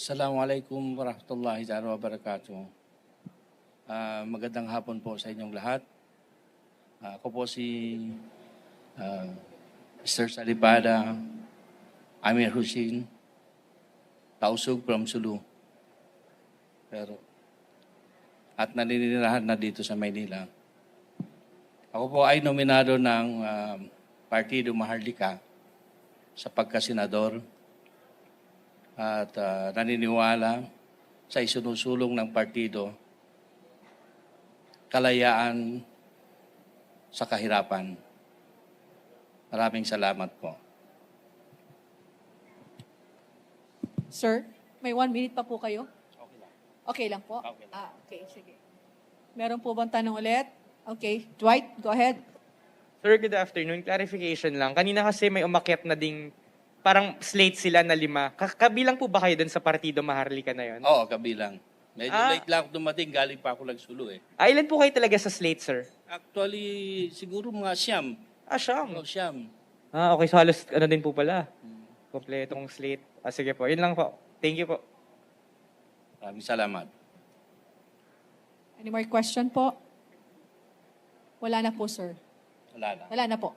Assalamualaikum warahmatullahi wabarakatuh. Magandang hapon po sa inyong lahat. Ako po si Mr. Salibada Amir Hussein, Tausug from Sulu. At naninirahan na dito sa Maynila. Ako po ay nominado ng Partido Maharlika sa pagkasenador at naniniwala sa isinusulong ng partido kalayaan sa kahirapan. Maraming salamat po. Sir, may 1 minute pa po kayo? Okay lang. Okay lang po? Okay lang. Okay, sige. Meron po bang tanong ulit? Okay, Dwight, go ahead. Sir, good afternoon. Clarification lang. Kanina kasi may umakyat na ding parang slate sila na 5. Kabilang po ba kayo dun sa Partido Maharlika na yun? Oo, kabilang. Medyo late lang ako dumating, galing pa ako nagsulu eh. Ilan po kayo talaga sa slate, sir? Actually, siguro mga siyam. Siyam. Siyam. Okay. So halos ano din po pala. Kompletong slate. Sige po. Yun lang po. Thank you po. Maraming salamat. Any more question po? Wala na po, sir. Wala na. Wala na po.